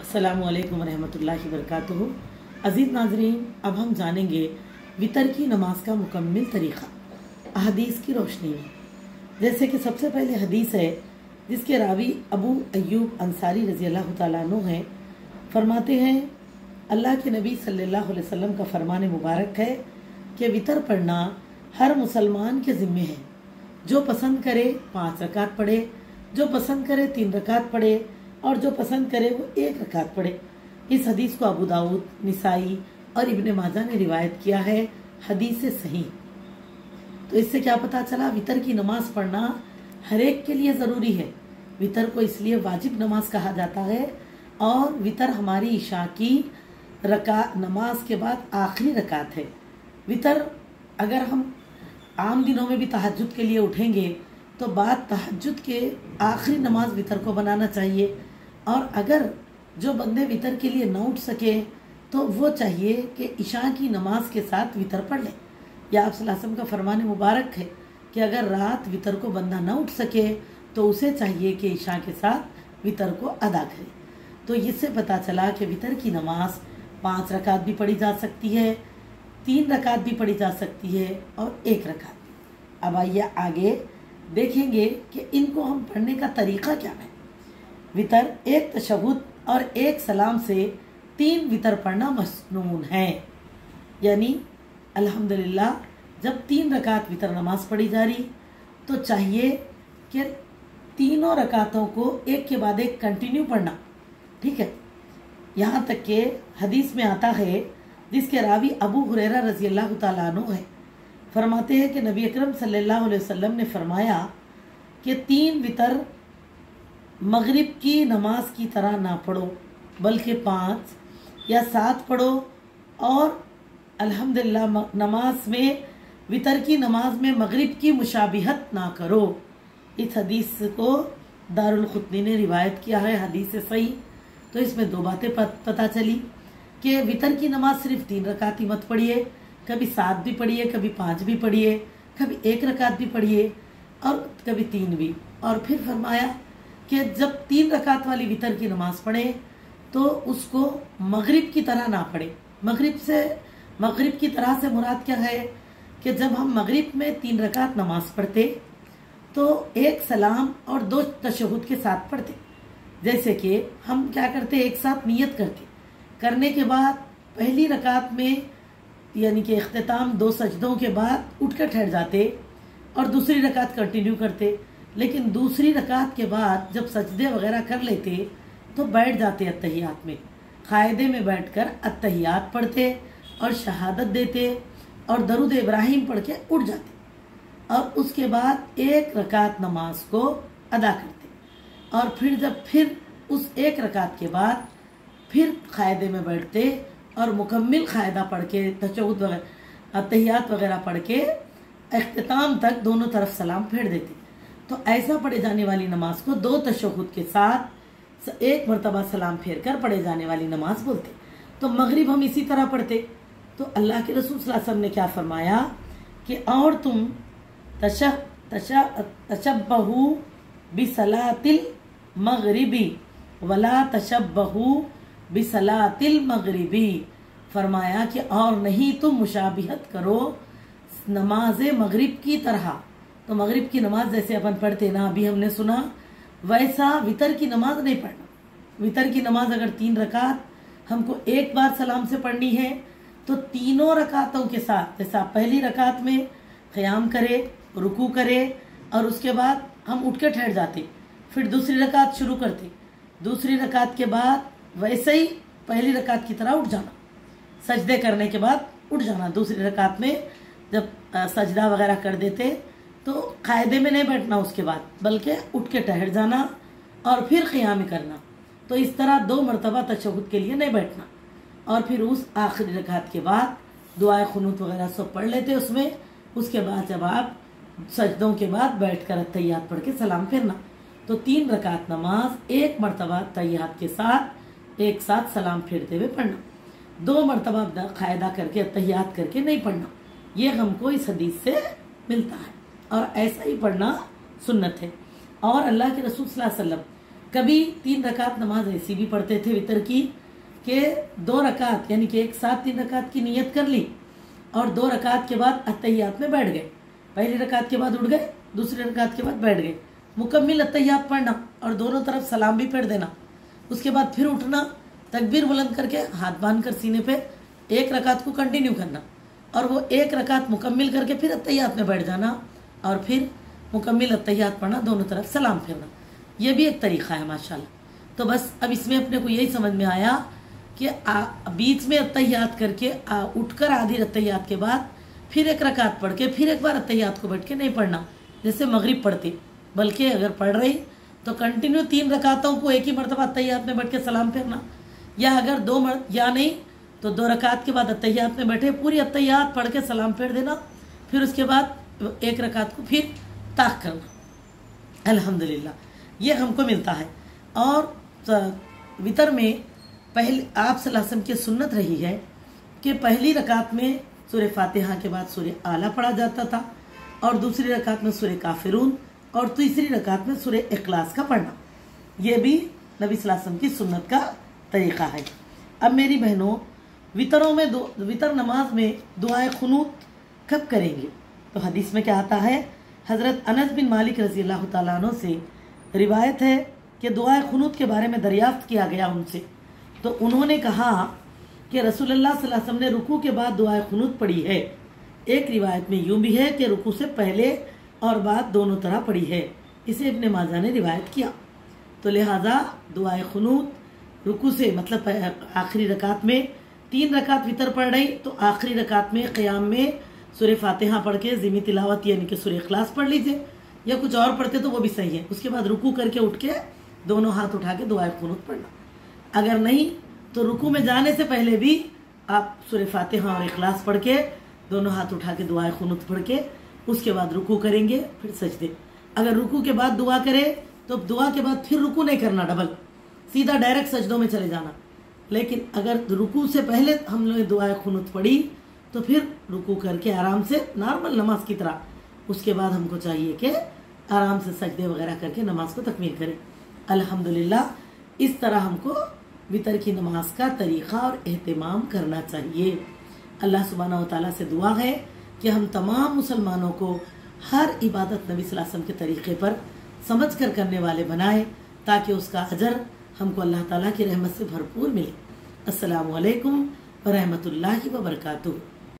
अस्सलामुअलैकुम वरहमतुल्लाहि वबरकातुहू। अज़ीज़ नाज़रीन, अब हम जानेंगे वितर की नमाज का मुकम्मिल तरीक़ा अहदीस की रोशनी में। जैसे कि सबसे पहले हदीस है जिसके रावी अबू अय्यूब अंसारी रज़ी अल्लाह तआला अन्हु हैं। फरमाते हैं अल्लाह के नबी सल्लल्लाहु अलैहि वसल्लम का फरमान मुबारक है कि वितर पढ़ना हर मुसलमान के ज़िम्मे है। जो पसंद करे 5 रकात पढ़े, जो पसंद करे 3 रकात पढ़े और जो पसंद करे वो 1 रकात पढ़े। इस हदीस को अबू दाऊद, निसाई और इब्ने माजा ने रिवायत किया है हदीस से सही। तो इससे क्या पता चला, वितर की नमाज पढ़ना हर एक के लिए ज़रूरी है। वितर को इसलिए वाजिब नमाज कहा जाता है और वितर हमारी इशा की नमाज के बाद आखिरी रकात है। वितर अगर हम आम दिनों में भी तहज्जुद के लिए उठेंगे तो बाद तहज्जुद के आखिरी नमाज वितर को बनाना चाहिए। और अगर जो बंदे वितर के लिए न उठ सके तो वो चाहिए कि इशा की नमाज के साथ वितर पढ़ ले। या आप सल्लल्लाहु अलैहि वसल्लम का फरमान मुबारक है कि अगर रात वितर को बंदा न उठ सके तो उसे चाहिए कि इशा के साथ वितर को अदा करे। तो इससे पता चला कि वितर की नमाज 5 रकात भी पढ़ी जा सकती है, 3 रकात भी पढ़ी जा सकती है और 1 रकात। अब आइए आगे देखेंगे कि इनको हम पढ़ने का तरीका क्या है। वितर 1 तशहुद और 1 सलाम से 3 वितर पढ़ना मसनून है। यानी अल्हम्दुलिल्लाह जब 3 रकात वितर नमाज पढ़ी जा रही तो चाहिए कि तीनों रकातों को एक के बाद एक कंटिन्यू पढ़ना, ठीक है। यहाँ तक कि हदीस में आता है जिसके रावी अबू हुरैरा रज़ी अल्लाह तआला अन्हु है। फरमाते हैं कि नबी अकरम सल्लल्लाहु अलैहि वसल्लम ने फरमाया कि 3 वितर मगरिब की नमाज की तरह ना पढ़ो बल्कि 5 या 7 पढ़ो। और अल्हम्दुलिल्लाह नमाज में वितर की नमाज में मगरिब की मुशाबिहत ना करो। इस हदीस को दारुल क़ुत्नी ने रिवायत किया है हदीस से सही। तो इसमें 2 बातें पता चली कि वितर की नमाज सिर्फ 3 रकात ही मत पढ़िए, कभी 7 भी पढ़िए, कभी 5 भी पढ़िए, कभी 1 रकात भी पढ़िए और कभी 3 भी। और फिर फरमाया कि जब 3 रकात वाली वितर की नमाज पढ़े तो उसको मगरिब की तरह ना पढ़े। मगरिब की तरह से मुराद क्या है कि जब हम मगरिब में 3 रकात नमाज पढ़ते तो 1 सलाम और 2 तशहुद के साथ पढ़ते। जैसे कि हम क्या करते, एक साथ नियत करने के बाद पहली रकात में यानी कि इख्तिताम 2 सजदों के बाद उठकर ठहर जाते और दूसरी रकात कंटिन्यू करते। लेकिन दूसरी रकात के बाद जब सजदे वगैरह कर लेते तो बैठ जाते अत्तहियात में, कायदे में बैठकर अत्तहियात पढ़ते और शहादत देते और दरूद इब्राहिम पढ़ के उठ जाते और उसके बाद 1 रकात नमाज को अदा करते। और फिर उस 1 रकात के बाद फिर कायदे में बैठते और मुकम्मिल कायदा पढ़ के तशहुद वगैरह अत्तहियात वगैरह पढ़ के इख्तिताम तक दोनों तरफ सलाम फेर देते। तो ऐसा पढ़े जाने वाली नमाज को 2 तशहुद के साथ 1 मरतबा सलाम फेर कर पढ़े जाने वाली नमाज बोलते। तो मगरिब हम इसी तरह पढ़ते। तो अल्लाह के रसूल सल्लल्लाहु अलैहि वसल्लम ने क्या फरमाया कि और तुम तशब्बहू बिसलातिल मगरिबी वला तशब्बहू बिसलातिल मगरिबी। फरमाया कि और नहीं तुम मुशाबिहत करो नमाज मगरिब की तरह। तो मगरिब की नमाज जैसे अपन पढ़ते ना, अभी हमने सुना, वैसा वितर की नमाज नहीं पढ़ना। वितर की नमाज अगर 3 रकात हमको 1 बार सलाम से पढ़नी है तो तीनों रकातों के साथ, जैसा पहली रकात में क़याम करे, रुकू करे और उसके बाद हम उठ के ठहर जाते, फिर दूसरी रकात शुरू करते, दूसरी रकात के बाद वैसे ही पहली रकात की तरह उठ जाना, सजदे करने के बाद उठ जाना। दूसरी रकात में जब सजदा वगैरह कर देते तो कायदे में नहीं बैठना उसके बाद, बल्कि उठ के ठहर जाना और फिर क़याम करना। तो इस तरह 2 मरतबा तशहुद के लिए नहीं बैठना। और फिर उस आखिरी रकात के बाद दुआए खुनूत वगैरह सब पढ़ लेते उसमें। उसके बाद जब आप सजदों के बाद बैठकर अत्तहियात पढ़ के सलाम फेरना। तो 3 रकात नमाज 1 मरतबा अत्तहियात के साथ एक साथ सलाम फेरते हुए पढ़ना, 2 मरतबा कायदा करके अत्तहियात करके नहीं पढ़ना। ये हमको इस हदीस से मिलता है और ऐसा ही पढ़ना सुन्नत है। और अल्लाह के रसूल सल्लल्लाहु अलैहि वसल्लम कभी 3 रकात नमाज ऐसी भी पढ़ते थे वितर की कि 2 रकात यानी कि एक साथ 3 रकात की नियत कर ली और 2 रकात के बाद अत्तहियात में बैठ गए। पहली रकात के बाद उठ गए, दूसरी रकात के बाद बैठ गए, मुकम्मिल अत्तहियात पढ़ना और दोनों तरफ सलाम भी पढ़ देना। उसके बाद फिर उठना, तकबीर बुलंद करके हाथ बांध कर सीने पे 1 रकात को कंटिन्यू करना और वो 1 रकात मुकम्मिल करके फिर अत्तहियात में बैठ जाना और फिर मुकम्मिल अत्तहियात पढ़ना, दोनों तरफ सलाम फिरना। ये भी एक तरीक़ा है माशाल्लाह। तो बस अब इसमें अपने को यही समझ में आया कि बीच में अत्तहियात करके उठकर आधी अत्तहियात के बाद फिर 1 रकात पढ़ के फिर एक बार अत्तहियात को बैठ के नहीं पढ़ना जैसे मगरिब पढ़ते, बल्कि अगर पढ़ रही तो कंटिन्यू 3 रकातों को एक ही मरतबा अत्तहियात में बैठ के सलाम फेरना, या अगर या नहीं तो 2 रकात के बाद अत्तहियात में बैठे पूरी अत्तहियात पढ़ के सलाम फेर देना, फिर उसके बाद 1 रकात को फिर ताक करना। अल्हम्दुलिल्लाह ये हमको मिलता है। और वितर में पहले आप सल्लल्लाहु अलैहि वसल्लम की सुन्नत रही है कि पहली रकात में सूरह फातिहा के बाद सूरह आला पढ़ा जाता था और दूसरी रकात में सूरह काफिरून और तीसरी रकात में सूरह इखलास का पढ़ना। ये भी नबी सल्लल्लाहु अलैहि वसल्लम की सुन्नत का तरीक़ा है। अब मेरी बहनों, वितरों में वितर नमाज में दुआए खुनूत कब करेंगे? तो हदीस में क्या आता है, हज़रत अनस बिन मालिक रज़ी अल्लाह तआला अन्हु से रिवायत है कि दुआए खुनूत के बारे में दरियाफ्त किया गया उनसे, तो उन्होंने कहा कि रसूलुल्लाह सल्लल्लाहु अलैहि वसल्लम ने रुकू के बाद दुआए खुनूत पढ़ी है। एक रिवायत में यूँ भी है कि रुकू से पहले और बाद दोनों तरह पढ़ी है। इसे इब्ने माजा ने रिवायत किया। तो लिहाजा दुआए खुनूत रुकू से मतलब आखिरी रकात में 3 रकात वितर पढ़ रही तो आखिरी रकात में क़याम में सूरह फातिहा पढ़ के ज़िमी तिलावत यानी कि सूरह इखलास पढ़ लीजिए, या कुछ और पढ़ते तो वो भी सही है। उसके बाद रुकू करके उठ के दोनों हाथ उठा के दुआए खुनूत पढ़ना। अगर नहीं तो रुकू में जाने से पहले भी आप सूरह फातिहा और इखलास पढ़ के दोनों हाथ उठा के दुआए खुनूत पढ़ के उसके बाद रुकू करेंगे, फिर सजदे। अगर रुकू के बाद दुआ करे तो दुआ के बाद फिर रुकू नहीं करना डबल, सीधा डायरेक्ट सजदों में चले जाना। लेकिन अगर रुकू से पहले हम लोग दुआए खुनूत पढ़ी तो फिर रुकू करके आराम से नॉर्मल नमाज की तरह उसके बाद हमको चाहिए कि आराम से सजदे वगैरह करके नमाज को तकमील करें। अल्हम्दुलिल्लाह इस तरह हमको वितर की नमाज का तरीक़ा और एहतमाम करना चाहिए। अल्लाह सुब्हानहू व तआला से दुआ है कि हम तमाम मुसलमानों को हर इबादत नबी सल्लल्लाहु अलैहि वसल्लम के तरीक़े पर समझ कर करने वाले बनाए, ताकि उसका अजर हमको अल्लाह ताला की रहमत से भरपूर मिले। अस्सलामु अलैकुम व रहमतुल्लाहि व बरकातुहू।